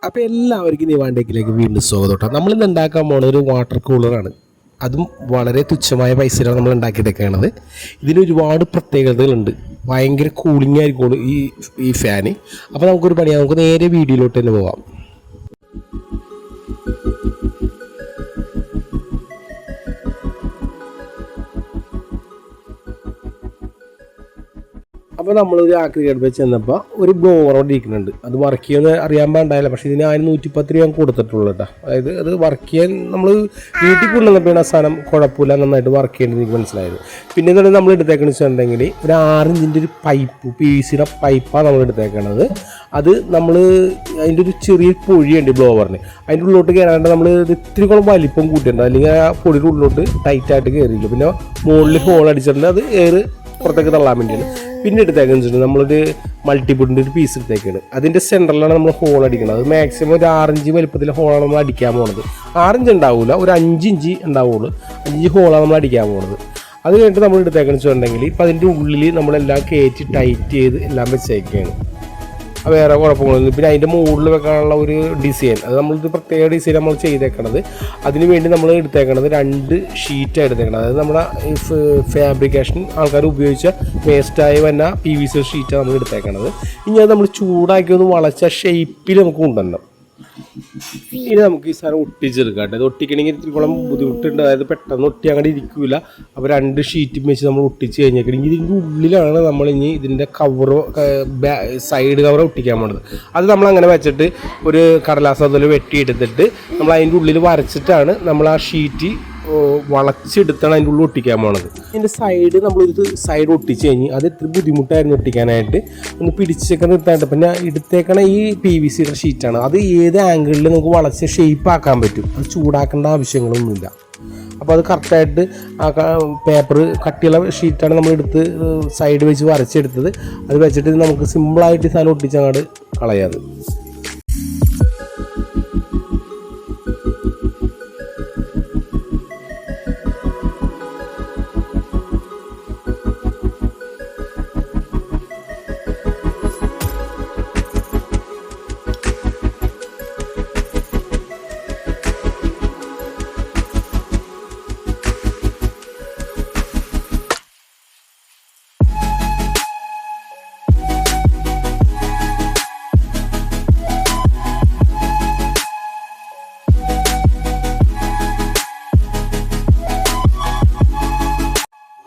അപ്പോൾ എല്ലാവർക്കും നിവാണ്ടേക്കിലേക്ക് വീണ്ടും സ്വാഗതം കേട്ടോ. നമ്മളിന്ന് ഉണ്ടാക്കാൻ പോകുന്നത് ഒരു വാട്ടർ കൂളറാണ്. അതും വളരെ തുച്ഛമായ പൈസയിലാണ് നമ്മൾ ഉണ്ടാക്കിയെടുക്കുന്നത്. ഇതിന് ഒരുപാട് പ്രത്യേകതകളുണ്ട്. ഭയങ്കര കൂളിംഗ് ആയിരിക്കും ഈ ഫാന്. അപ്പോൾ നമുക്കൊരു പണിയാം, നമുക്ക് നേരെ വീഡിയോയിലോട്ട് തന്നെ പോകാം. അപ്പോൾ നമ്മളൊരു ആക്രികട ചെന്നപ്പോൾ ഒരു ബ്ലോവറോടെ ഇരിക്കുന്നുണ്ട്. അത് വർക്ക് ചെയ്യുമെന്ന് അറിയാൻ പാടില്ല, പക്ഷേ ഇതിന് 110 രൂപ കൊടുത്തിട്ടുള്ളൂ കേട്ടോ. അതായത് അത് വർക്ക് ചെയ്യാൻ നമ്മൾ വീട്ടിൽ കൊണ്ടുവന്നപ്പോഴാണ് ആ സാധനം കുഴപ്പമില്ല, നന്നായിട്ട് വർക്ക് ചെയ്യേണ്ടത് എനിക്ക് മനസ്സിലായത്. പിന്നെ എന്താണ് നമ്മൾ എടുത്തേക്കണെന്ന് വെച്ചിട്ടുണ്ടെങ്കിൽ ഒരു 6 ഇഞ്ചിൻ്റെ ഒരു പൈപ്പ്, PVC-യുടെ പൈപ്പാണ് നമ്മൾ എടുത്തേക്കണത്. അത് നമ്മൾ അതിൻ്റെ ഒരു ചെറിയ പൊഴിയുണ്ട് ബ്ലോവറിന്, അതിൻ്റെ ഉള്ളിലോട്ട് കയറാണ്ട് നമ്മൾ ഇത്തിരി കൂടെ വലിപ്പം കൂട്ടിയിട്ടുണ്ട്, അല്ലെങ്കിൽ ആ പൊടിയുടെ ഉള്ളിലോട്ട് ടൈറ്റായിട്ട് കയറിയില്ല. പിന്നെ മുകളിൽ ഹോൾ അടിച്ചിട്ടുണ്ട്, അത് എയർ പുറത്തേക്ക് തള്ളാൻ വേണ്ടിയാണ്. പിന്നെ എടുത്തേക്കെന്ന് വെച്ചിട്ടുണ്ടെങ്കിൽ നമ്മളൊരു മൾട്ടിപുഡിൻ്റെ ഒരു പീസ് എടുത്തേക്കാണ്. അതിൻ്റെ സെൻറ്ററിലാണ് നമ്മൾ ഹോൾ അടിക്കുന്നത്. അത് മാക്സിമം ഒരു 6 ഇഞ്ച് വലുപ്പത്തിൽ ഹോളാണ് നമ്മൾ അടിക്കാൻ പോകുന്നത്. 6 ഇഞ്ച് ഉണ്ടാവില്ല, ഒരു 5 ഇഞ്ച് ഉണ്ടാവുള്ളൂ. 5 ഹോളാണ് നമ്മൾ അടിക്കാൻ പോകുന്നത്. അത് കഴിഞ്ഞിട്ട് നമ്മൾ എടുത്തേക്കെന്ന് വെച്ചിട്ടുണ്ടെങ്കിൽ ഇപ്പം അതിൻ്റെ ഉള്ളിൽ നമ്മളെല്ലാം കയറ്റി ടൈറ്റ് ചെയ്ത് എല്ലാം വെച്ചേക്കാണ്. വേറെ കുഴപ്പങ്ങളൊന്നും. പിന്നെ അതിൻ്റെ മുകളിൽ വെക്കാനുള്ള ഒരു ഡിസൈൻ, അത് നമ്മളിത് പ്രത്യേക ഡിസൈൻ നമ്മൾ ചെയ്തേക്കണത്. അതിന് വേണ്ടി നമ്മൾ എടുത്തേക്കണത് 2 ഷീറ്റാണ് എടുത്തേക്കണത്. അതായത് നമ്മുടെ ഫാബ്രിക്കേഷൻ ആൾക്കാർ ഉപയോഗിച്ച വേസ്റ്റായി വന്ന PVC ഷീറ്റാണ് നമ്മൾ എടുത്തേക്കണത്. ഇനി അത് നമ്മൾ ചൂടാക്കി ഒന്ന് വളച്ച ഷേപ്പിൽ നമുക്ക് കൊണ്ടുവരണം. ഇനി നമുക്ക് ഈ സാധനം ഒട്ടിച്ചെടുക്കാം കേട്ടോ. ഇത് ഒട്ടിക്കണമെങ്കിൽ ഇത്തിരിക്കോളം ബുദ്ധിമുട്ടുണ്ട്, അതായത് പെട്ടെന്ന് ഒട്ടി അങ്ങനെ ഇരിക്കില്ല. അപ്പോൾ 2 ഷീറ്റും വെച്ച് നമ്മൾ ഒട്ടിച്ച് കഴിഞ്ഞേക്കണമെങ്കിൽ ഇതിൻ്റെ ഉള്ളിലാണ് നമ്മളിനി ഇതിൻ്റെ കവറോ സൈഡ് കവറോ ഒട്ടിക്കാൻ പോകുന്നത്. അത് നമ്മളങ്ങനെ വെച്ചിട്ട് ഒരു കടലാസ് അതിൽ വെട്ടിയെടുത്തിട്ട് നമ്മൾ അതിൻ്റെ ഉള്ളിൽ വരച്ചിട്ടാണ് നമ്മൾ ആ ഷീറ്റ് വളച്ചെടുത്താണ് അതിൻ്റെ ഉള്ളിൽ ഒട്ടിക്കാൻ പോണത്. അതിൻ്റെ സൈഡ് നമ്മളൊരു സൈഡ് ഒട്ടിച്ച് കഴിഞ്ഞ് അത് ഇത്ര ബുദ്ധിമുട്ടായിരുന്നു ഒട്ടിക്കാനായിട്ട്, ഒന്ന് പിടിച്ചൊക്കെ നിർത്താനായിട്ട്. പിന്നെ എടുത്തേക്കണ ഈ PVC-യുടെ ഷീറ്റാണ്. അത് ഏത് ആംഗിളിൽ നമുക്ക് വളച്ച് ഷേപ്പ് ആക്കാൻ പറ്റും, അത് ചൂടാക്കേണ്ട ആവശ്യങ്ങളൊന്നുമില്ല. അപ്പോൾ അത് കറക്റ്റായിട്ട് ആ പേപ്പർ കട്ടിയുള്ള ഷീറ്റാണ് നമ്മളെടുത്ത് സൈഡ് വെച്ച് വരച്ചെടുത്തത്. അത് വെച്ചിട്ട് നമുക്ക് സിമ്പിളായിട്ട് ഈ സാധനം ഒട്ടിച്ചങ്ങോട്ട് കളയാത്.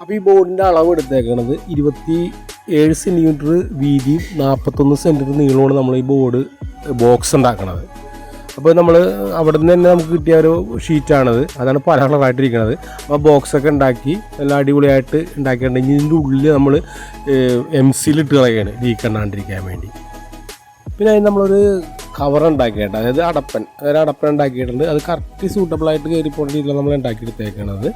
അപ്പോൾ ഈ ബോർഡിൻ്റെ അളവ് എടുത്തേക്കണത് 27 സെൻറ്റിമീറ്റർ വീതിയും 41 സെൻറ്റിമീറ്റർ നീളമാണ് നമ്മൾ ഈ ബോക്സ് ഉണ്ടാക്കണത്. അപ്പോൾ നമ്മൾ അവിടെ നിന്ന് തന്നെ നമുക്ക് കിട്ടിയ ഒരു ഷീറ്റാണത്. അതാണ് പല കളറായിട്ടിരിക്കുന്നത്. അപ്പോൾ ബോക്സൊക്കെ ഉണ്ടാക്കി നല്ല അടിപൊളിയായിട്ട് ഉണ്ടാക്കിയിട്ടുണ്ടെങ്കിൽ ഇതിൻ്റെ ഉള്ളിൽ നമ്മൾ MC-ലിട്ട് കളയാണ് ലീക്കണ്ടാണ്ടിരിക്കാൻ വേണ്ടി. പിന്നെ അതിന് നമ്മളൊരു കവർ ഉണ്ടാക്കിയിട്ട്, അതായത് അടപ്പൻ ഉണ്ടാക്കിയിട്ടുണ്ട്. അത് കറക്റ്റ് സൂട്ടബിളായിട്ട് കയറി പോകുന്ന രീതിയിലാണ് നമ്മൾ ഉണ്ടാക്കിയെടുത്തേക്കണത്.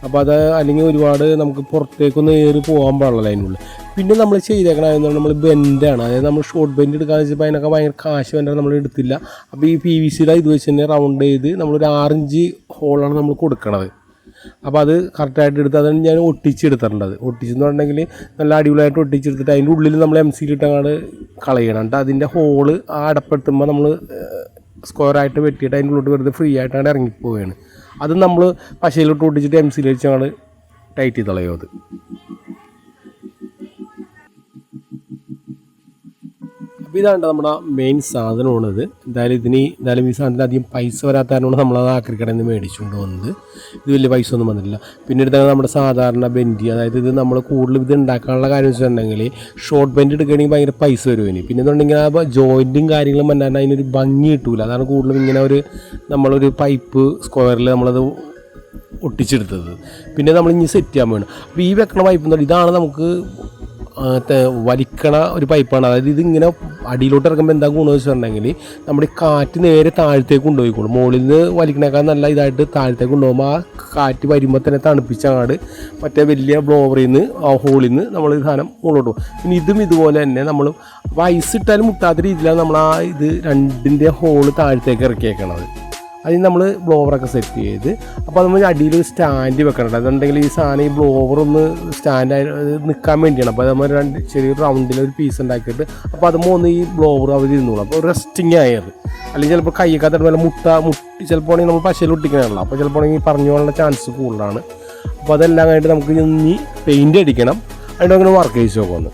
അപ്പോൾ അത് അല്ലെങ്കിൽ ഒരുപാട് നമുക്ക് പുറത്തേക്കൊന്നും കയറി പോകാൻ പാടില്ല അതിനുള്ളിൽ. പിന്നെ നമ്മൾ ചെയ്തേക്കണത് നമ്മൾ ബെൻഡാണ്, അതായത് നമ്മൾ ഷോർട്ട് ബെൻഡ് എടുക്കാന്ന് വെച്ചപ്പോൾ അതിനൊക്കെ ഭയങ്കര കാശ് വേണ്ട നമ്മൾ എടുത്തില്ല. അപ്പോൾ ഈ PVC-യുടെ ഇത് വെച്ച് തന്നെ റൗണ്ട് ചെയ്ത് നമ്മളൊരു 6 ഇഞ്ച് ഹോളാണ് നമ്മൾ കൊടുക്കണത്. അപ്പോൾ അത് കറക്റ്റായിട്ട് എടുത്ത് അതാണ് ഞാൻ ഒട്ടിച്ചെടുത്തിട്ടുണ്ടത്. ഒട്ടിച്ചെന്ന് പറഞ്ഞിട്ടുണ്ടെങ്കിൽ നല്ല അടിപൊളിയായിട്ട് ഒട്ടിച്ചെടുത്തിട്ട് അതിൻ്റെ ഉള്ളിൽ നമ്മൾ MC-ലിട്ടങ്ങാണ്ട് കളയണം. എന്നിട്ട് അതിൻ്റെ ഹോള് ആ അടപ്പെടുത്തുമ്പോൾ നമ്മൾ സ്ക്വയറായിട്ട് വെട്ടിയിട്ട് അതിൻ്റെ ഉള്ളിലോട്ട് വെറുതെ ഫ്രീ ആയിട്ടാണ് ഇറങ്ങിപ്പോവുകയാണ്. അത് നമ്മൾ പശയിലോട്ട് ഒട്ടിച്ചിട്ട് MC-യിൽ വെച്ചങ്ങാണ്ട് ടൈറ്റ് ചെയ്ത് കളയും. അത് അപ്പോൾ ഇതാണ് നമ്മുടെ മെയിൻ സാധനമാണിത്. എന്തായാലും ഈ സാധനത്തിന് അധികം പൈസ വരാത്തതുകൊണ്ട് നമ്മളത് ആക്രിക്കടയിൽ നിന്ന് മേടിച്ചുകൊണ്ട് വന്നത്. ഇത് വലിയ പൈസ ഒന്നും വന്നിട്ടില്ല. പിന്നെ എടുത്താൽ നമ്മുടെ സാധാരണ ബെൻഡ്, അതായത് ഇത് നമ്മൾ കൂടുതൽ ഇത് ഉണ്ടാക്കാനുള്ള കാര്യം വെച്ചിട്ടുണ്ടെങ്കിൽ ഷോർട്ട് ബെൻഡ് എടുക്കുകയാണെങ്കിൽ ഭയങ്കര പൈസ വരുമതിന്. പിന്നെ എന്നുണ്ടെങ്കിൽ ആ ജോയിൻറ്റും കാര്യങ്ങളും വന്നാണ്ട് അതിനൊരു ഭംഗി കിട്ടൂല. അതാണ് കൂടുതലും ഇങ്ങനെ നമ്മളൊരു പൈപ്പ് സ്ക്വയറിൽ നമ്മളത് ഒട്ടിച്ചെടുത്തത്. പിന്നെ നമ്മൾ ഇനി സെറ്റ് ചെയ്യാൻ വേണം. അപ്പോൾ ഈ വെക്കണ പൈപ്പ് എന്ന് പറഞ്ഞാൽ ഇതാണ് നമുക്ക് വലിക്കണ ഒരു പൈപ്പാണ്. അതായത് ഇതിങ്ങനെ അടിയിലോട്ട് ഇറക്കുമ്പോൾ എന്താ ഗുണമെന്ന് വെച്ചിട്ടുണ്ടെങ്കിൽ നമ്മുടെ കാറ്റ് നേരെ താഴത്തേക്ക് കൊണ്ടുപോയിക്കോളും. മുകളിൽ നിന്ന് വലിക്കണേക്കാൾ നല്ല ഇതായിട്ട് താഴത്തേക്ക് കൊണ്ടുപോകുമ്പോൾ ആ കാറ്റ് വരുമ്പോൾ തന്നെ തണുപ്പിച്ചങ്ങാട് മറ്റേ വലിയ ബ്ലോവറിൽ നിന്ന് ആ ഹോളിൽ നിന്ന് നമ്മൾ ഈ സാധനം മുകളിലോട്ട് പോകും. പിന്നെ ഇതും ഇതുപോലെ തന്നെ നമ്മൾ ഐസ് ഇട്ടാലും മുട്ടാത്ത രീതിയിലാണ് നമ്മൾ ആ ഇത് 2ൻ്റെ ഹോള് താഴത്തേക്ക് ഇറക്കിയേക്കണത്. അതിന് നമ്മൾ ബ്ലോവറൊക്കെ സെറ്റ് ചെയ്ത് അപ്പോൾ നമ്മൾ അടിയിൽ സ്റ്റാൻഡ് വെക്കണം. അതുണ്ടെങ്കിൽ ഈ സാധനം ഈ ബ്ലോവർ ഒന്ന് സ്റ്റാൻഡ് നിൽക്കാൻ വേണ്ടിയാണ്. അപ്പോൾ നമ്മൾ ചെറിയൊരു റൗണ്ടിൽ ഒരു പീസ് ഉണ്ടാക്കിയിട്ട് അപ്പോൾ അതുമ്പോൾ ഒന്ന് ഈ ബ്ലോവർ അവർ ഇരുന്നോളൂ. അപ്പോൾ റെസ്റ്റിങ് ആയത് അല്ലെങ്കിൽ ചിലപ്പോൾ കൈയൊക്കെ തരുമ്പോൾ മുട്ടി ചിലപ്പോൾ ആണെങ്കിൽ നമ്മൾ പശയിൽ ഒട്ടിക്കണമല്ലോ. അപ്പോൾ ചിലപ്പോൾ ആണെങ്കിൽ പറഞ്ഞു പോകാനുള്ള ചാൻസ് കൂടുതലാണ്. അപ്പോൾ അതെല്ലാം കഴിഞ്ഞിട്ട് നമുക്ക് ഇനി പെയിൻറ്റ് അടിക്കണം. അതിൻ്റെ അങ്ങനെ വർക്ക് ചെയ്ത് നോക്കുമെന്ന്.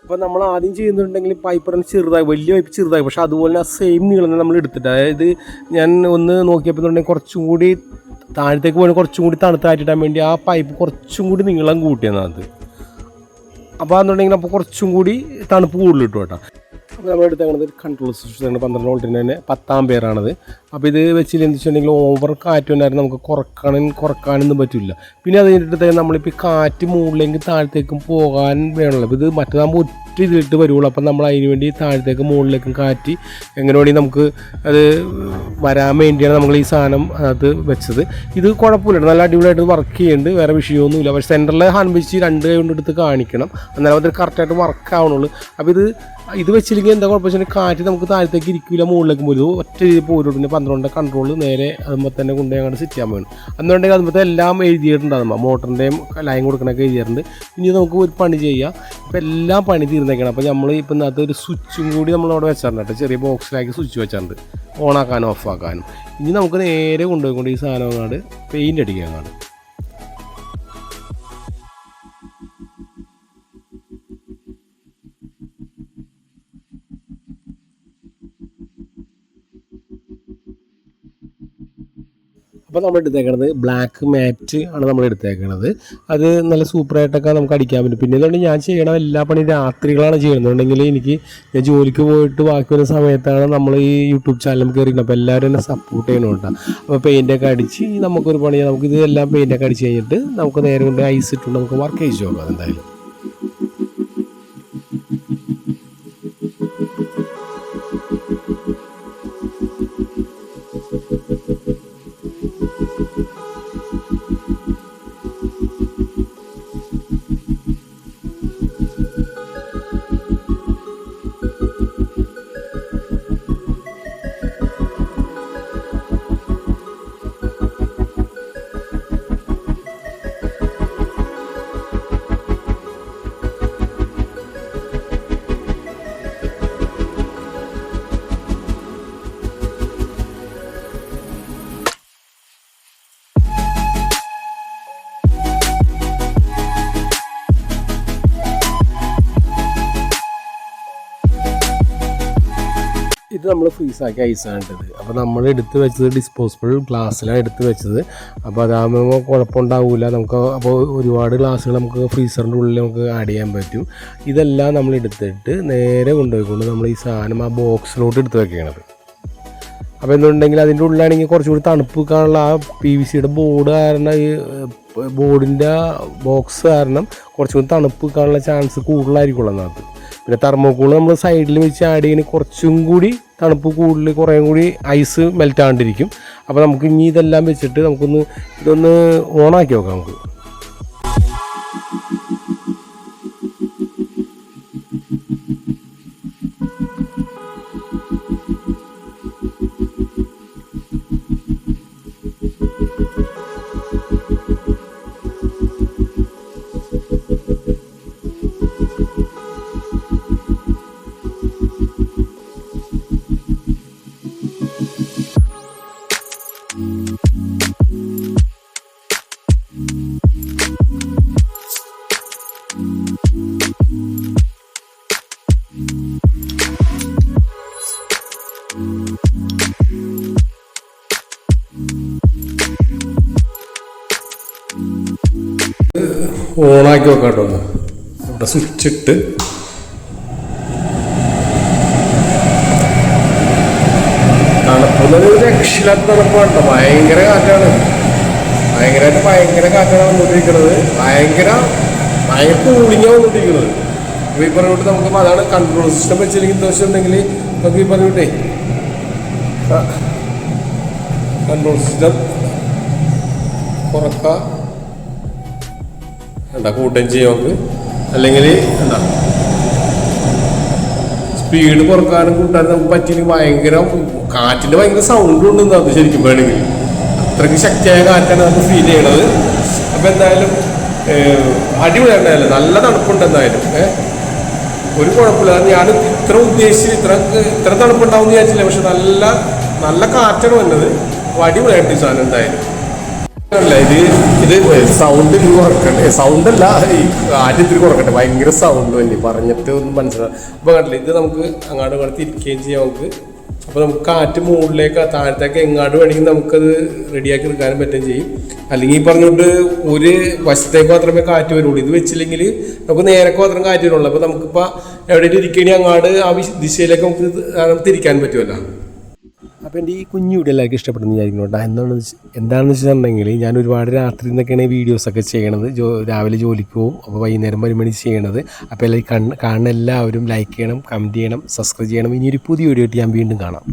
അപ്പോൾ നമ്മൾ ആദ്യം ചെയ്യുന്നുണ്ടെങ്കിൽ പൈപ്പ് റൺ ചെറുതായി, വലിയ പൈപ്പ് ചെറുതായി, പക്ഷേ അതുപോലെ ആ സെയിം നീളം നമ്മൾ എടുത്തിട്ട്, അതായത് ഞാൻ ഒന്ന് നോക്കിയപ്പോൾ കുറച്ചും കൂടി താഴത്തേക്ക് പോകണമെങ്കിൽ കുറച്ചും കൂടി തണുത്താറ്റിടാൻ വേണ്ടി ആ പൈപ്പ് കുറച്ചും കൂടി നീളം കൂട്ടിയെന്നാണ് അത്. അപ്പോൾ അതെന്നുണ്ടെങ്കിൽ അപ്പോൾ കുറച്ചും കൂടി തണുപ്പ് കൂടുതൽ കിട്ടും കേട്ടോ. അപ്പോൾ നമ്മൾ എടുത്തേക്കുന്നത് ഒരു കൺട്രോൾ സിസ്റ്റമാണ്, 12 വോൾട്ടിൻ്റെ തന്നെ 10 ആമ്പിയറാണത്. അപ്പോൾ ഇത് വെച്ചിൽ എന്ത് വെച്ചിട്ടുണ്ടെങ്കിൽ ഓവർ കാറ്റ് വന്നാലും നമുക്ക് കുറക്കാനൊന്നും പറ്റില്ല. പിന്നെ അത് കഴിഞ്ഞിട്ട് നമ്മളിപ്പോൾ കാറ്റ് മുകളിലേക്ക് താഴത്തേക്കും പോകാൻ വേണമല്ലോ. അപ്പോൾ ഇത് മറ്റേതാകുമ്പോൾ ഒറ്റ ഇതിലിട്ട് വരുള്ളൂ. അപ്പം നമ്മൾ അതിന് വേണ്ടി താഴത്തേക്കും മുകളിലേക്കും കാറ്റ് എങ്ങനെ വേണമെങ്കിൽ നമുക്ക് അത് വരാൻ വേണ്ടിയാണ് നമ്മൾ ഈ സാധനം അത് വെച്ചത്. ഇത് കുഴപ്പമില്ല, നല്ല അടിപൊളിയായിട്ട് വർക്ക് ചെയ്യുന്നുണ്ട്, വേറെ വിഷയമൊന്നുമില്ല. പക്ഷേ സെൻറ്ററിൽ ഹാൻഡ് വെച്ച് 2 കൈ കൊണ്ട് എടുത്ത് കാണിക്കണം, എന്നാലും അത് കറക്റ്റായിട്ട് വർക്ക് ആവണുള്ളൂ. അപ്പോൾ ഇത് വെച്ചില്ലെങ്കിൽ എന്താ കുഴപ്പം വെച്ചാൽ കാറ്റ് നമുക്ക് താഴത്തേക്ക് ഇരിക്കില്ല, മുകളിലേക്കും പോലും ഒറ്റ രീതിയിൽ പോരും. പിന്നെ 12 കൺട്രോൾ നേരെ അതുമ്പോൾ തന്നെ കൊണ്ടുപോയി അങ്ങോട്ട് സെറ്റ് ചെയ്യാൻ വേണം. എന്നുണ്ടെങ്കിൽ അതുമ്പോൾ എല്ലാം എഴുതിയിട്ടുണ്ടാകും, മോട്ടറിൻ്റെയും ലൈൻ കൊടുക്കണമൊക്കെ എഴുതിയിട്ടുണ്ട്. ഇനി നമുക്ക് ഒരു പണി ചെയ്യാം. ഇപ്പോൾ എല്ലാം പണി തീർന്നേക്കണം. അപ്പോൾ നമ്മൾ ഇപ്പം ഇന്നത്തെ ഒരു സ്വിച്ചും കൂടി നമ്മളവിടെ വെച്ചിട്ടുണ്ട് കേട്ടോ, ചെറിയ ബോക്സിലാക്കി സ്വിച്ച് വെച്ചിട്ടുണ്ട്, ഓണാക്കാനും ഓഫാക്കാനും. ഇനി നമുക്ക് നേരെ കൊണ്ടുപോയിക്കൊണ്ട് ഈ സാധനം അങ്ങോട്ട് പെയിൻ്റ് അടിക്കാൻ കാണും. അപ്പോൾ നമ്മൾ എടുത്തേക്കണത് ബ്ലാക്ക് മാറ്റ് ആണ് നമ്മൾ എടുത്തേക്കണത്. അത് നല്ല സൂപ്പറായിട്ടൊക്കെ നമുക്ക് അടിക്കാൻ പറ്റും. പിന്നെ എന്നുണ്ടെങ്കിൽ ഞാൻ ചെയ്യണ എല്ലാ പണി രാത്രികളാണ് ചെയ്യുന്നുണ്ടെങ്കിൽ ഞാൻ ജോലിക്ക് പോയിട്ട് ബാക്കി വരുന്ന സമയത്താണ് നമ്മൾ ഈ യൂട്യൂബ് ചാനൽ കയറിയിട്ട്. അപ്പോൾ എല്ലാവരും എന്നെ സപ്പോർട്ട് ചെയ്യണം. അപ്പോൾ പെയിൻ്റൊക്കെ അടിച്ച് നമുക്കൊരു പണി, നമുക്ക് ഇതെല്ലാം പെയിൻ്റൊക്കെ അടിച്ച് കഴിഞ്ഞിട്ട് നമുക്ക് നേരെ കൊണ്ട് ഐസ് ഇട്ടുണ്ട് നമുക്ക് വർക്ക് ചെയ്ത് നോക്കാം എന്തായാലും. ഇത് നമ്മൾ ഫ്രീസാക്കി ഐസാണ് ഇട്ടത്. അപ്പോൾ നമ്മൾ എടുത്ത് വെച്ചത് ഡിസ്പോസിബിൾ ഗ്ലാസ്സിലാണ് എടുത്ത് വെച്ചത്. അപ്പോൾ അതാകുമ്പോൾ കുഴപ്പമുണ്ടാവില്ല നമുക്ക്. അപ്പോൾ ഒരുപാട് ഗ്ലാസ്സുകൾ നമുക്ക് ഫ്രീസറിൻ്റെ ഉള്ളിൽ നമുക്ക് ആഡ് ചെയ്യാൻ പറ്റും. ഇതെല്ലാം നമ്മൾ എടുത്തിട്ട് നേരെ കൊണ്ടുപോയിക്കൊണ്ട് നമ്മൾ ഈ സാധനം ആ ബോക്സിലോട്ട് എടുത്ത് വെക്കുകയാണത്. അപ്പോൾ എന്തുണ്ടെങ്കിൽ അതിൻ്റെ ഉള്ളിലാണെങ്കിൽ കുറച്ചുകൂടി തണുപ്പ് വെക്കാനുള്ള ആ PVCയുടെ ബോർഡ് കാരണം, ഈ ബോർഡിൻ്റെ ബോക്സ് കാരണം കുറച്ചുകൂടി തണുപ്പ് വെക്കാനുള്ള ചാൻസ് കൂടുതലായിരിക്കുള്ളൂ അതിനകത്ത്. പിന്നെ തെർമോക്കോൾ നമ്മൾ സൈഡിൽ വെച്ച് ആഡ് ചെയ്യുന്നത് കുറച്ചും കൂടി തണുപ്പ് കൂടുതൽ, കുറേ കൂടി ഐസ് മെൽറ്റ് ആണ്ടിരിക്കും. അപ്പോൾ നമുക്ക് ഇനി ഇതെല്ലാം വെച്ചിട്ട് ഇതൊന്ന് ഓണാക്കി നോക്കാം നമുക്ക്. ഓണാക്കി വെക്കാം കേട്ടോ. ഒന്ന് ഇവിടെ സ്വിച്ച് ഇട്ട് തണുപ്പൊന്നൊരു രക്ഷയില്ലാത്ത തണുപ്പ് കേട്ടോ. ഭയങ്കര കാറ്റാണ്, ഭയങ്കര കാറ്റാണ് വന്നുകൊണ്ടിരിക്കുന്നത്. ഭയങ്കര കൂളിങ്ങാണ് വന്നുകൊണ്ടിരിക്കുന്നത്. അപ്പോൾ ഈ പറഞ്ഞിട്ട് നമുക്ക് അതാണ് കൺട്രോൾ സിസ്റ്റം വെച്ചില്ലെങ്കിൽ എന്താ വെച്ചിട്ടുണ്ടെങ്കിൽ നമുക്ക് ഈ പറഞ്ഞിട്ടേ കൺട്രോൾ സിസ്റ്റം കുറക്കാം എന്താ കൂട്ടുകയും ചെയ്യാം നമുക്ക്. അല്ലെങ്കിൽ എന്താ സ്പീഡ് കുറക്കാനും കൂട്ടാനും നമുക്ക് പറ്റിയില്ലെങ്കിൽ ഭയങ്കര കാറ്റിൻ്റെ ഭയങ്കര സൗണ്ടും ഉണ്ട് അത് ശരിക്കും വേണമെങ്കിൽ. അത്രയ്ക്ക് ശക്തിയായ കാറ്റാണ് നമുക്ക് ഫീൽ ചെയ്യണത്. അപ്പോൾ എന്തായാലും അടിപൊളിയായിട്ടായാലും നല്ല തണുപ്പുണ്ട് എന്തായാലും. ഒരു കുഴപ്പമില്ല. ഞാൻ ഇത്ര ഉദ്ദേശിച്ച് ഇത്ര തണുപ്പുണ്ടാവും എന്ന് വിചാരിച്ചില്ല. പക്ഷെ നല്ല കാറ്റാണ് വന്നത്. അടിപൊളിയായിട്ട് ഈ സാധനം എന്തായാലും അല്ല. ഇത് സൗണ്ട് ഇത്തിരി കുറക്കട്ടെ. സൗണ്ടല്ല, ഈ കാറ്റ് ഇത്തിരി കുറക്കട്ടെ. ഭയങ്കര സൗണ്ട് തന്നെ പറഞ്ഞിട്ട് ഒന്നും മനസ്സിലാവും. അപ്പോൾ കണ്ടില്ല, ഇത് നമുക്ക് അങ്ങോട്ട് തിരിക്കുകയും ചെയ്യാം നമുക്ക്. അപ്പോൾ നമുക്ക് കാറ്റ് മുകളിലേക്ക് താഴത്തേക്ക് എങ്ങാണ്ട് വേണമെങ്കിൽ നമുക്കത് റെഡിയാക്കി എടുക്കാനും പറ്റുകയും ചെയ്യും. അല്ലെങ്കിൽ ഈ പറഞ്ഞുകൊണ്ട് ഒരു വശത്തേക്ക് മാത്രമേ കാറ്റ് വരുള്ളൂ. ഇത് വെച്ചില്ലെങ്കിൽ നമുക്ക് നേരക്ക് മാത്രം കാറ്റ് വരുള്ളൂ. അപ്പോൾ നമുക്കിപ്പോൾ എവിടെയും ഇരിക്കുകയാണെങ്കിൽ അങ്ങാട് ആ ദിശയിലേക്ക് നമുക്ക് തിരിക്കാൻ പറ്റുമല്ലോ. അപ്പോൾ എൻ്റെ ഈ കുഞ്ഞു വീഡിയോ എല്ലാവർക്കും ഇഷ്ടപ്പെടുന്നു വിചാരിക്കുന്നു കേട്ടോ. എന്താണെന്ന് വെച്ചിട്ടുണ്ടെങ്കിൽ ഞാൻ ഒരുപാട് രാത്രി നിന്നൊക്കെയാണ് വീഡിയോസൊക്കെ ചെയ്യണത്. രാവിലെ ജോലിക്ക് പോകും, അപ്പോൾ വൈകുന്നേരം വരുമ്പോൾ ചെയ്യണത്. അപ്പോൾ എല്ലാവരും കാണുന്ന എല്ലാവരും ലൈക്ക് ചെയ്യണം, കമൻറ്റ് ചെയ്യണം, സബ്സ്ക്രൈബ് ചെയ്യണം. ഇനിയൊരു പുതിയ വീഡിയോ ആയിട്ട് ഞാൻ വീണ്ടും കാണാം.